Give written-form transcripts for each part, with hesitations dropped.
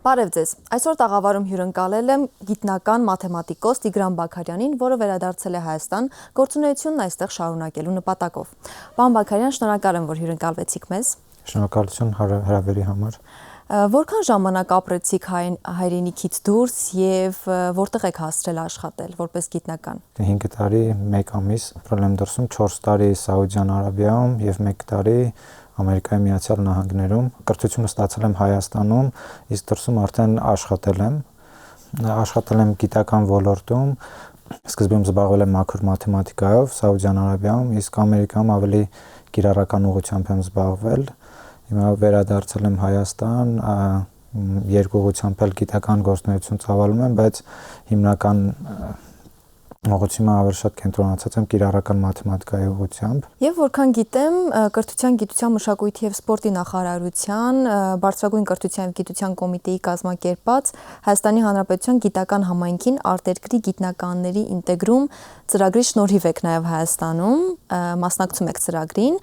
Բարև ձեզ, այսօր տաղավարում հյուրընկալել եմ գիտնական մաթեմատիկոս Տիգրան Բաքարյանին, որը վերադարձել է Հայաստան գործունեությունն այստեղ շարունակելու նպատակով։ Պարոն Բաքարյան, շնորհակալ եմ, որ հյուրընկալվեցիք մեզ։ Շնորհակալություն հրավերի համար։ Որքան ժամանակ ապրեցիք հայրենիքից դուրս եւ որտեղ եք հասցրել աշխատել որպես գիտնական։ 5 տարի, 1 ամիս ապրել եմ դրսում, 4 տարի Սաուդյան Արաբիայում եւ 1 տարի Ամերիկայի Միացյալ Նահանգներում։ Կրթությունը ստացել եմ Հայաստանում, իսկ դրսում արդեն աշխատել եմ գիտական ոլորտում։ Սկզբում զբաղվել եմ մաքուր մաթեմատիկայով Սաուդյան Արաբիայում, իսկ Ամերիկայում ավելի կիրառական ուղղությամբ եմ զբաղվել։ Հիմա վերադարձել եմ Հայաստան, երկու ուղղությամբ էլ գիտական գործունեություն ծավալում եմ, բայց հիմնական ուղղությունը ավելի շատ կենտրոնացած եմ կիրառական մաթեմատիկայի ուղղությամբ։ Եվ որքան գիտեմ, Կրթության, գիտության, մշակույթի եւ սպորտի նախարարության Բարձրագույն կրթության եւ գիտության կոմիտեի կազմակերպած Հայաստանի Հանրապետության գիտական համայնքին արտերկրի գիտնականների ինտեգրում ծրագրի շնորհիվ եք նաեւ Հայաստանում մասնակցում եք ծրագրին,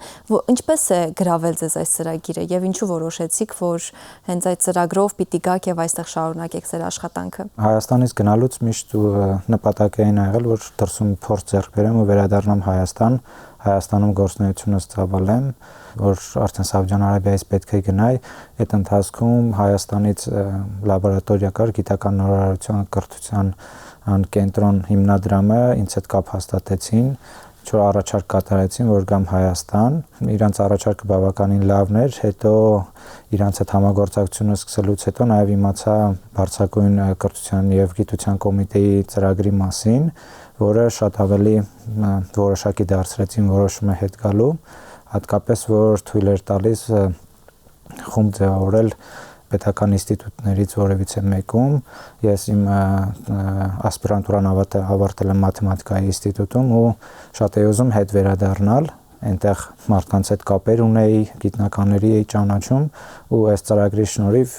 ինչպես է գրավել ձեզ այս ծրագիրը եւ ինչու որոշեցիք, որ հենց այդ ծրագրով պիտի գաք եւ այստեղ շարունակեք ձեր աշխատանքը։ Հայաստանից գնալուց միշտ նպատակ էին եղել, որ դրսում փորձ ձեռք բերեմ ու վերադառնամ Հայաստան, Հայաստանում գործունեությունս ծավալեմ, որ արդեն Սաուդյան Արաբիայից պետք է գնայի, այդ ընթացքում Հայաստանից լաբորատորիա կար գիտական նորարարության կրթության կենտրոն հիմնադրամը ինձ հետ կապ հաստատեցին, որ առաջարկ կատարեցին, որ գամ Հայաստան, իրանց առաջարկը բավականին լավն էր, հետո իրանց հետ համագործակցությունը սկսելուց հետո նաև իմացա Բարձրագույն կրթության եւ գիտության կոմիտեի ծրագրի մասին, որը շատ ավելի որոշակի դարձրեցին որոշումը հետ գալու, հատկապես որ թույլ էր տալիս խումբ ձևավորել պետական ինստիտուտներից որևիցե մեկում, ես իմ ասպիրանտուրան ավարտել եմ մաթեմատիկայի ինստիտուտում ու շատ էի ուզում հետ վերադառնալ, այնտեղ մարդկանց հետ կապեր ունեի, գիտնականների էի ճանաչում ու այս ծրագրի շնորհիվ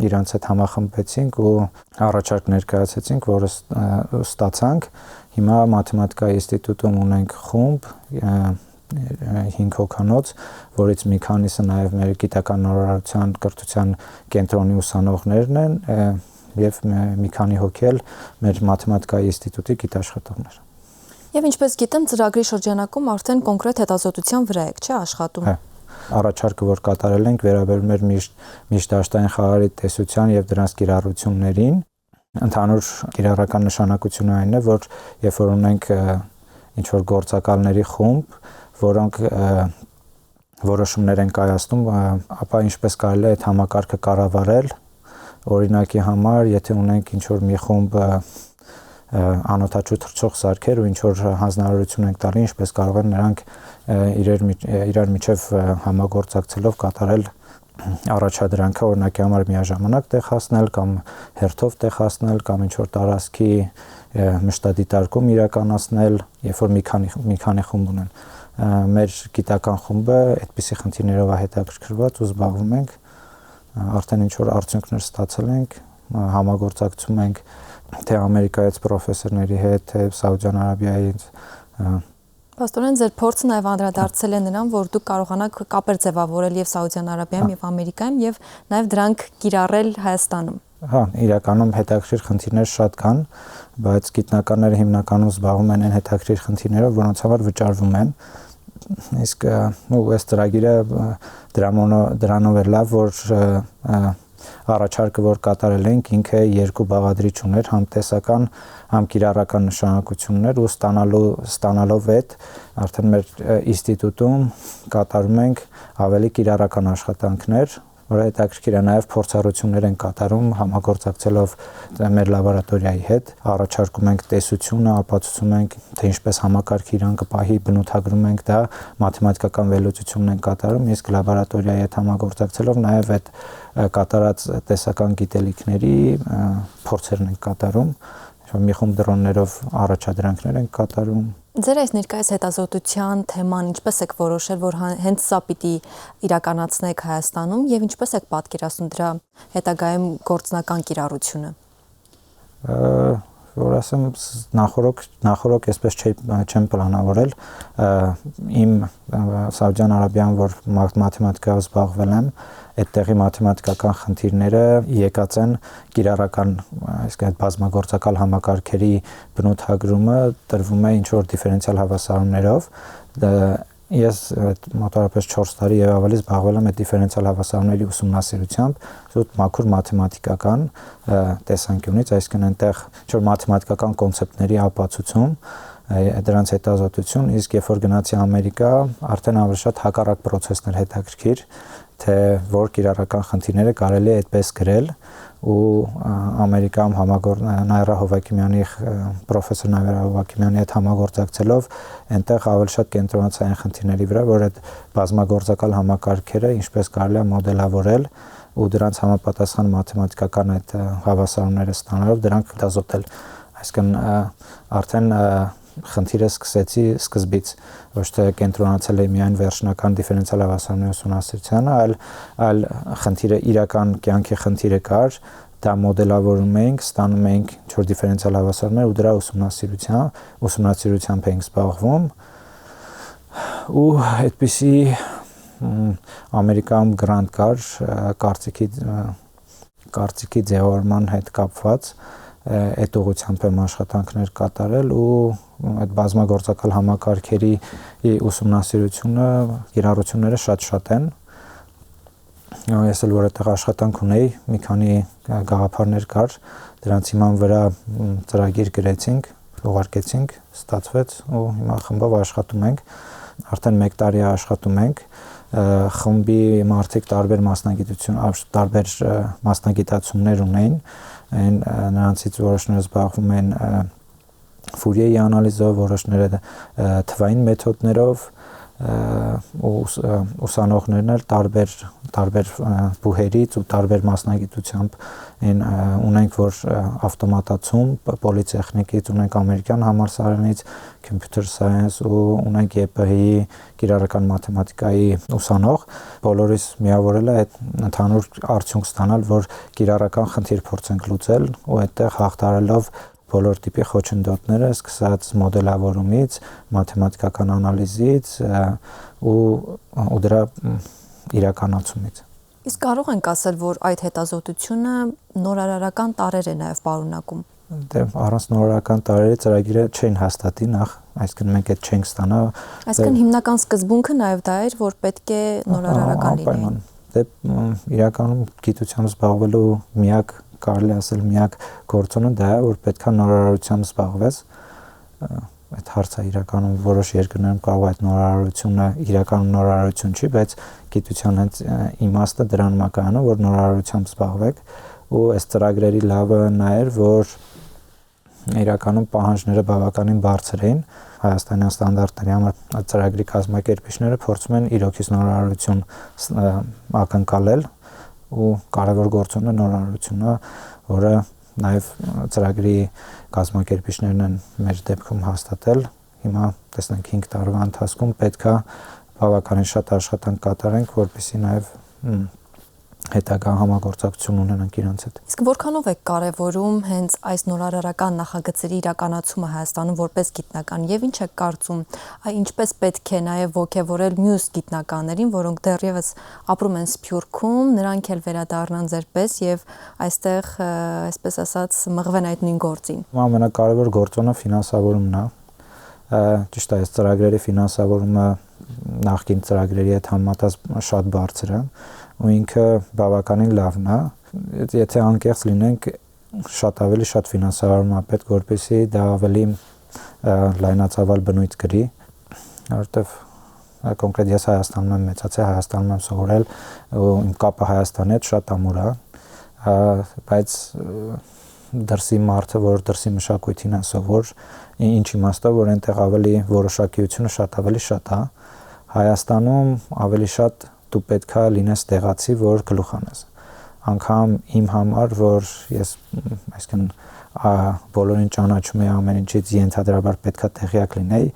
իրանց հետ համախմբեցինք ու առաջարկ ներկայացրեցինք, որը ստացանք։ Հիմա մաթեմատիկայի ինստիտուտում ունենք խումբ 5 հոգանոց, որից մի քանիսը նաև մեր գիտական նորարարության կրթության կենտրոնի ուսանողներն են եւ մի քանի հոգի էլ մեր մաթեմատիկայի ինստիտուտի գիտաշխատողներ։ Եվ ինչպես գիտեմ, ծրագրի շրջանակում արդեն կոնկրետ հետազոտության վրա եք, չէ՞, աշխատում։ Հա։ Առաջարկը, որ կատարել ենք, վերաբերում էր միջդաշտային խաղերի տեսության եւ դրանց կիրառություններին։ Ընդհանուր կիրառական նշանակությունը այն է, որ երբ որ ունենք ինչ որ գործակալների խումբ, որոնք որոշումներ են կայացնում, ապա ինչպես կարելի է այդ համակարգը կառավարել, օրինակի համար, եթե ունենք ինչ որ մի խումբ անօթաչու թռչող սարքեր ու ինչ որ հանձնարարություն ենք տալի, ինչպես կարող են նրանք իրար միջև համագործակցելով կատարել առաջադրանքը, օրինակի համար միաժամանակ տեղ հասնել կամ հերթով տեղ հասնել կամ ինչ որ տարածքի մշտադիտարկում իրականացնել, երբ որ մի քանի խումբ ունեն։ Մեր գիտական խումբը այդպիսի խնդիրներով է հետաքրքրված ու զբաղվում ենք, արդեն ինչ որ արդյունքներ ստացել ենք, համագործակցում ենք թե Ամերիկայից պրոֆեսորների հետ, թե Սաուդյան Արաբիայից։ Պաստորեն, ձեր փորձը նաև անդրադարձել է նրան, որ դուք կարողանաք կապեր ձևավորել եւ Սաուդյան Արաբիայում եւ Ամերիկայում եւ նաև դրանք կիրառել Հայաստանում։ Հա, իրականում հետաքրքիր խնդիրներ շատ կան, բայց գիտնականները հիմնականում զբաղվում են այն հետաքրքիր խնդիրներով, որոնց համար վճարվում են։ Իսկ այս ծրագիրը դրանով է լավ, որ առաջարկը, որ կատարել ենք, ինքը երկու բաղադրիչ ուներ, համ տեսական, համ կիրառական նշանակություններ ու ստանալով այդ արդեն մեր ինստիտուտում կատարում ենք ավելի կիրառական աշխատանքներ, որը հետաքրքիր է, նաև փորձառություններ են կատարում համագործակցելով մեր լաբորատորիայի հետ, առաջարկում ենք տեսությունը, ապացուցում ենք, թե ինչպես համակարգը իրան կպահի, բնութագրում ենք դա, մաթեմատիկական վերլուծությունն են կատարում, իսկ լաբորատորիայի հետ համագործակցելով նաև այդ կատարած տեսական գիտելիքների փորձերն են կատարում, մի խումբ դրոններով առաջադրանքներ են կատարում։ Ձեր այս ներկայիս հետազոտության թեման ինչպես եք որոշել, որ հենց սա պիտի իրականացնեք Հայաստանում եւ ինչպես եք պատկերացնում դրա հետագայում գործնական կիրառությունը։ որ ասեմ նախորոք այսպես չեմ պլանավորել իմ Սաուդյան Արաբիան, որ մաթեմատիկայով զբաղվել եմ, այդտեղի մաթեմատիկական խնդիրները եկած են կիրառական, այսինքն բազմագործակալ համակարգերի բնութագրումը տրվում է ինչ որ դիֆերենցիալ հավասարումներով։ Ես մոտավորապես 4 տարի եւ ավելի զբաղվել եմ այդ դիֆերենցիալ հավասարումների ուսումնասիրությամբ, զուտ մաքուր մաթեմատիկական տեսանկյունից, այսինքն այնտեղ ինչ որ մաթեմատիկական կոնցեպտների ապացուցում, դրանց հետազոտություն, իսկ երբ որ գնացի Ամերիկա, արդեն ավելի շատ հակառակ process-ներ հետաքրքիր, թե որ կիրառական խնդիրները կարելի է այդպես գրել ու Ամերիկայում Նայրա Հովակիմյանի պրոֆեսոր Նայրա Հովակիմյանի հետ համագործակցելով այնտեղ ավելի շատ կենտրոնացա այն խնդիրների վրա, որ այդ բազմագործակալ համակարգերը ինչպես կարելի է մոդելավորել ու դրանց համապատասխան մաթեմատիկական այդ հավասարումները ստանալով դրանք հետազոտել, այսինքն արդեն խնդիրը սկսեցի սկզբից, ոչ թե կենտրոնացել էի միայն վերջնական դիֆերենցիալ հավասարումների ուսումնասիրությանը, այլ խնդիրը իրական կյանքի խնդիրը կար, դա մոդելավորում էինք, ստանում էինք ինչ-որ դիֆերենցիալ հավասարումներ ու դրա ուսումնասիրությամբ էինք զբաղվում ու այդպիսի Ամերիկայում գրանտ կար կարծիքի ձևավորման հետ կապված այդ ուղղությամբ եմ աշխատանքներ կատարել ու այդ բազմագործակալ համակարգերի ուսումնասիրությունը, կիրառությունները շատ են։ Ես էլ որ այդտեղ աշխատանք ունեի, մի քանի գաղափարներ կար, դրանց հիման վրա ծրագիր գրեցինք, ուղարկեցինք, ստացվեց ու հիմա խմբով աշխատում ենք, արդեն 1 տարի աշխատում ենք, խմբի մարդիկ տարբեր մասնագիտացումներ ունեն, նրանցից որոշները զբաղվում են Ֆուրիեի անալիզով, որոշները թվային մեթոդներով, ուսանողներն էլ տարբեր բուհերից ու տարբեր մասնագիտությամբ ունենք, որ ավտոմատացում, պոլիտեխնիկից ունենք ամերիկյան համալսարանից, computer science ու ունենք ԵՊՀ-ի կիրառական մաթեմատիկայի ուսանող, բոլորիս միավորել է այդ ընդհանուր արդյունք ստանալ, որ կիրառական խնդիր փորձենք լուծել ու այդտեղ հաղթարելով բոլոր տիպի խոչընդոտները, սկսած մոդելավորումից, մաթեմատիկական անալիզից ու դրա իրականացումից։ Իսկ կարող ենք ասել, որ այդ հետազոտությունը նորարարական տարեր է նաև պարունակում։ Դե առանց նորարարական տարերի ծրագիրը չէին հաստատի նախ, այսինքն մենք այդ չենք ստանա։ Այսինքն հիմնական սկզբունքը նաև դա էր, որ պետք է նորարարական լինի։ Դե իրականում գիտությամբ զբաղվելու միակ կարելի ասել միակ գործոնը դա է, որ պետքա նորարարությամբ զբաղվես, այդ հարցը իրականում որոշ երկրներում կարող է այդ նորարարությունը իրականում նորարարություն չի, բայց գիտության հենց իմաստը դրանում է կայանում, որ նորարարությամբ զբաղվեք ու այս ծրագրերի լավը նա էր, որ իրականում պահանջները բավականին բարձր էին, հայաստանյան ստանդարտների համար ծրագրի կազմակերպիչները փորձում են իրոքից նորարարություն ակնկալել ու կարևոր գործոնը նորարարությունը, որը նաև ծրագրի կազմակերպիչներն են մեր դեպքում հաստատել։ Հիմա տեսնենք 5 տարվա ընթացքում պետքա բավականին շատ աշխատանք կատարենք, որպեսզի նաև հետագա համագործակցություն ունենանք իրենց հետ։ Իսկ որքանով է կարևորում հենց այս նորարարական նախագծերի իրականացումը Հայաստանում որպես գիտնական եւ ինչ է կարծում, ինչպես պետք է նաև ողջևորել մյուս գիտնականներին, որոնք դեռևս ապրում են Սփյուռքում, նրանք էլ վերադառնան ձերպես եւ այստեղ, այսպես ասած, մղվեն այդ նույն գործին։ Ամենակարևոր գործոնը ֆինանսավորումն է։ Ճիշտ է, այս ծրագրերի ֆինանսավորումը նախկին ծրագրերի հետ համեմատած շատ բարձր է ու ինքը բավականին լավն է, եթե անկեղծ լինենք, շատ ավելի շատ ֆինանսավորում է պետք, որպեսզի դա ավելի լայնածավալ բնույթ կրի, որովհետև կոնկրետ ես Հայաստանում եմ մեծացել, Հայաստանում եմ սովորել ու իմ կապը Հայաստանի հետ շատ ամուր է, բայց դրսի մարդը, որ դրսի մշակույթին է սովոր, ինչ իմաստով, որ այնտեղ ավելի որոշակիությունը շատ ավելի շատ է, Հայաստանում ավելի շատ դու պետքա լինես տեղացի, որ գլուխ անես։ Անկամ իմ համար, որ ես այսինքն բոլորին ճանաչում եմ ամեն ինչից ենթադրաբար պետքա տեղյակ լինեի,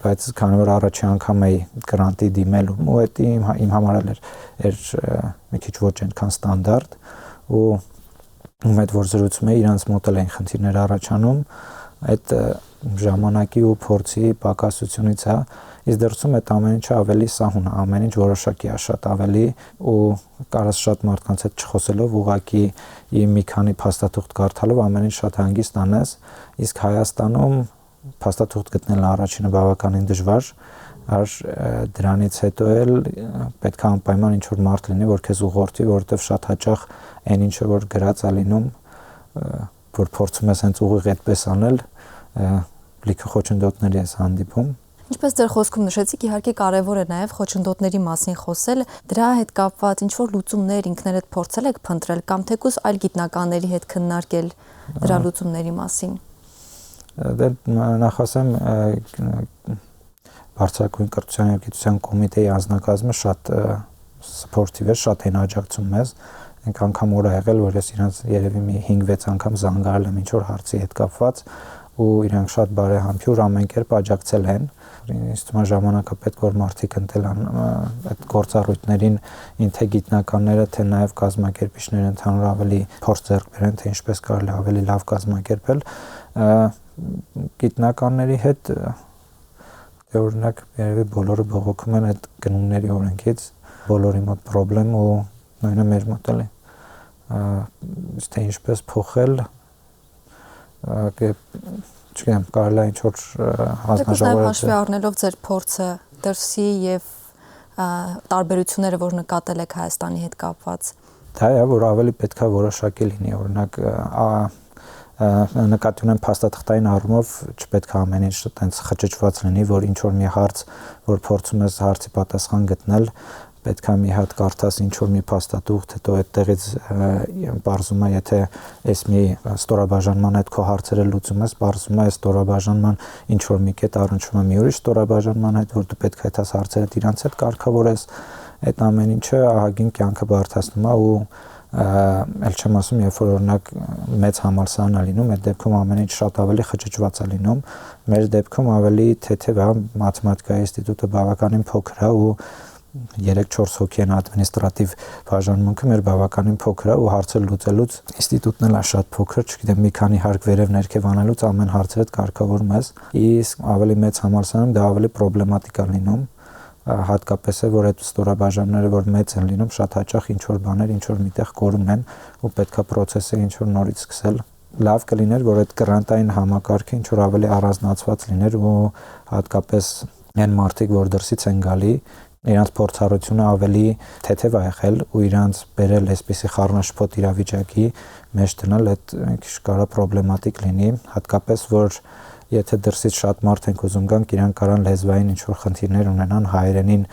բայց քանի որ առաջի անգամ էի գրանտի դիմել ու դա իմ համար էր մի քիչ ոչ այնքան ստանդարտ ու ում հետ որ զրուցում է, իրանց մոտ էլ են խնդիրներ առաջանում, այդ ժամանակի ու փորձի պակասությունից է, իսկ դրսում այդ ամեն ինչը ավելի սահուն է, ամեն ինչ որոշակի է շատ ավելի ու կարաս շատ մարդկանց հետ չխոսելով ուղակի մի քանի փաստաթուղթ կարդալով ամեն ինչ շատ հանգիստ անես, իսկ Հայաստանում փաստաթուղթ գտնելը առաջինը բավականին դժվար, դրանից հետո էլ պետք է անպայման ինչ որ մարդ լինի, որ քեզ ուղղորդի, որովհետև շատ հաճախ այն ինչը որ գրած է լինում, որ փորձում ես հենց ուղիղ այդպես անել, լիքը խոչընդոտների ես հանդիպում։ Ինչպես ձեր խոսքում նշեցիք, իհարկե կարևոր է նաև խոչընդոտների մասին խոսել, դրա հետ կապված ինչ որ լուծումներ ինքներդ փորձել եք փնտրել կամ թեկուզ այլ գիտնականների հետ քննարկել դրա լուծումների մասին։ Դե նախ ասեմ, Բարձրագույն կրթության և գիտության կոմիտեի անձնակազմը շատ սփորթիվ է, շատ են աջակցում մեզ։ Ենք անգամ օր ա եղել, որ ես իրանց երևի մի 5-6 անգամ զանգարել եմ ինչ որ հարցի հետ կապված ու իրանք շատ բարեհամբույր ամեն կերպ աջակցել են։ Ինձ թվում է ժամանակը պետք որ մարդիկ ընտելան այդ գործառույթներին թե գիտնականները, թե նաև կազմակերպիչները ընդհանուր ավելի փորձ ձեռք բերեն, թե ինչպես կարելի է ավելի լավ կազմակերպել։ Գիտնականների հետ օրինակ երևի բոլորը բողոքում են այդ գնումների օրենքից, բոլորի մոտ խնդրեմ ու նույնը մեր մոտ էլ է։ Թե ինչպես փոխել, չգիտեմ, կարելի է ինչ որ հանձնաժողովը հաշվի առնելով ձեր փորձը դրսի եւ տարբերությունները, որ նկատել եք Հայաստանի հետ կապված։ Դա է, որ ավելի պետք է որոշակի լինի, օրինակ նկատի ունեմ փաստաթղթային առումով չպետք է ամեն ինչ այտենց խճճված լինի, որ ինչ որ մի հարց, որ փորձում ես հարցի պատասխան գտնել, պետք է մի հատ կարդաս ինչ որ մի փաստաթուղթ, հետո այդտեղից բարձում է, եթե այս մի ստորաբաժանման այդ քո հարցերը լուծում ես, բարձում է այս ստորաբաժանման ինչ որ մի կետ առնչվում է մի ուրիշ ստորաբաժանման հետ, որ դու պետք է այդ հարցերը իրանց հետ կարգավորես, այդ ամեն ինչը ահագին կյանքը բարդացնում է ու էլ չեմ ասում, երբ որ օրինակ մեծ համալսարան է լինում, այդ դեպքում ամեն ինչ շատ ավելի խճճված է լինում, մեր դեպքում ավելի թեթև է, մաթեմատիկայի ինստիտուտը բավականին փոքր է ու 3-4 հոգի են ադմինիստրատիվ բաժանմունքը, մեր բավականին փոքր է ու հարցը լուծելուց ինստիտուտն էլ է շատ փոքր, չգիտեմ, մի քանի հարկ վերև ներքև անելուց ամեն հարցը կարգավորում ես, իսկ ավելի մեծ համալսարանում դա ավելի պրոբլեմատիկ է լինում, հատկապես է, որ այդ ստորաբաժանները, որ մեծ են լինում, շատ հաճախ ինչ որ բաներ, ինչ որ միտեղ կորում են ու պետքա process-ը ինչ որ նորից սկսել։ Լավ կլիներ, որ այդ գրանտային համակարգը ինչ որ ավելի առանձնացված լիներ ու հատկապես այն մարդիկ, որ դրսից են գալի, իրանց փորձառությունը ավելի թեթև է եղել ու իրանց բերել այսպիսի խառնաշփոթ իրավիճակի մեջ դնել, այդ քիչ կարա պրոբլեմատիկ լինի, հատկապես որ եթե դրսից շատ մարդ ենք ուզում գանք, իրանք կարան լեզվային ինչ-որ խնդիրներ ունենան, հայերենին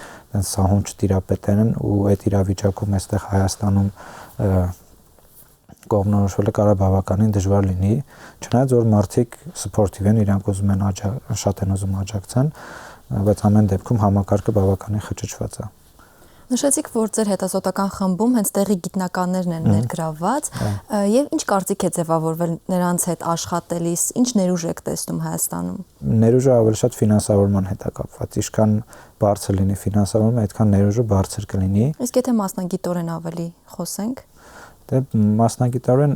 սահուն չտիրապետեն ու այդ իրավիճակում այստեղ Հայաստանում կողմնորոշվելը կարա բավականին դժվար լինի, չնայած որ մարդիկ սփորթիվ են, իրանք ուզում են շատ են ուզում աջակցեն, բայց ամեն դեպքում համակարգը բավականին խճճված է։ Նշեցիք, որ ձեր հետազոտական խմբում հենց տեղի գիտնականներն են ներգրավված, եւ ինչ կարծիք է ձևավորվել նրանց հետ աշխատելիս, ինչ ներուժ եք տեսնում Հայաստանում։ Ներուժը ավելի շատ ֆինանսավորման հետ է կապված, ինչքան բարձր լինի ֆինանսավորումը, այդքան ներուժը բարձր կլինի։ Իսկ եթե մասնագիտորեն ավելի խոսենք։ Դե մասնագիտորեն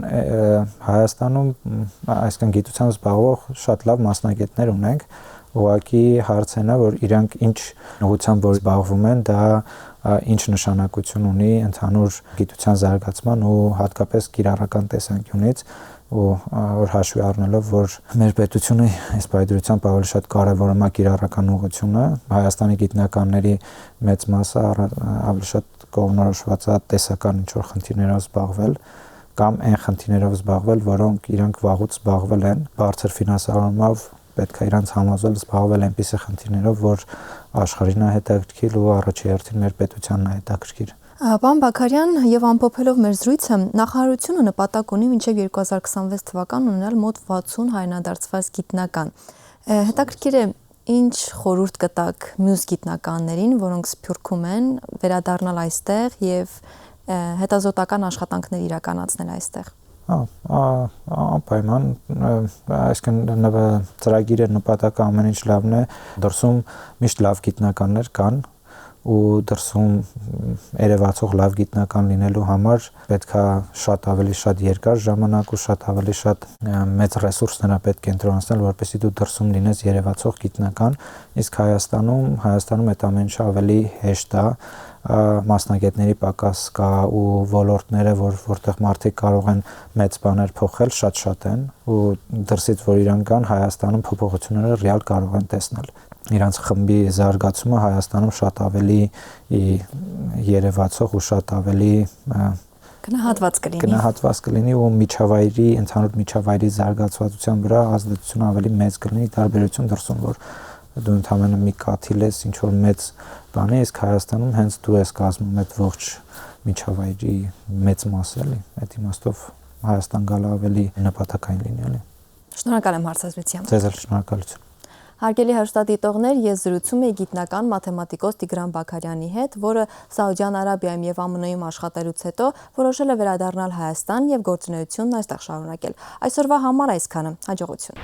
Հայաստանում, այսինքն գիտությամբ զբաղվող շատ լավ մասնագետներ ունենք, ուղղակի հարցն է, որ իրանք ինչ ուղղությամբ որ զբաղվում են, դա ինչ նշանակություն ունի ընդհանուր գիտության զարգացման ու հատկապես կիրառական տեսանկյունից ու որ հաշվի առնելով որ մեր պետությունը այս պայծրությամբ ավելի շատ կարևորում է կիրառական ուղղությունը, Հայաստանի գիտնականների մեծ մասը ավելի շատ կողմնորոշված է տեսական ինչ-որ խնդիրներով զբաղվել կամ այն խնդիրներով զբաղվել, որոնք իրանք վաղուց զբաղվել են, բարձր ֆինանսավորումով պետք է իրանց համոզել զբաղվել այնպիսի խնդիրներով, որ աշխարհին է հետաքրքիր ու առաջի հերթին մեր պետությանն է հետաքրքիր։ Պարոն Բաքարյան, եւ ամփոփելով մեր զրույցը, նախարարությունը նպատակ ունի մինչեւ 2026 թվական ունենալ մոտ 60 հայրենադարձված գիտնական։ Հետաքրքիր է, ինչ խորհուրդ կտաք մյուս գիտնականներին, որոնք սփյուռքում են, վերադառնալ այստեղ եւ հետազոտական աշխատանքներ իրականացնել այստեղ։ Անպայման, այսինքն ծրագիրը նպատակը ամեն ինչ լավն է, դրսում միշտ լավ գիտնականներ կան ու դրսում երևացող լավ գիտնական լինելու համար պետք է շատ ավելի շատ երկար ժամանակ ու շատ ավելի շատ մեծ ռեսուրսներ պետք է կենտրոնացնել, որպեսզի դու դրսում լինես երևացող գիտնական, իսկ Հայաստանում այդ ամեն ինչը ավելի հեշտ է, մասնագետների պակաս կա ու ոլորտները, որտեղ մարդիկ կարող են մեծ բաներ փոխել, շատ են ու դրսից որ իրանք կան Հայաստանում փոփոխությունները ռեալ կարող են տեսնել։ Իրանց խմբի զարգացումը Հայաստանում շատ ավելի երևացող ու շատ ավելի գնահատված կլինի ու ընդհանուր միջավայրի զարգացվածության վրա ազդեցությունը ավելի մեծ կլինի տարբերություն դրսում, որ դու ընդհանրապես մի կաթիլ ես ինչ որ մեծ բան է, իսկ Հայաստանում հենց դու ես կազմում այդ ողջ միջավայրի մեծ մասը, էլի։ Այդ իմաստով Հայաստան գալը ավելի նպատակային լինի, էլի։ Շնորհակալ եմ հարցազրույցի համար։ Ձեզ էլ շնորհակալություն։ Հարգելի հեռուստադիտողներ, ես զրուցում եի գիտնական մաթեմատիկոս Տիգրան Բաքարյանի հետ, որը Սաուդյան Արաբիայում եւ ԱՄՆ-ում աշխատելուց հետո որոշել է վերադառնալ Հայաստան եւ գործունեությունն այստեղ շարունակել։ Այսօրվա համար այսքանը։ Հաջողություն։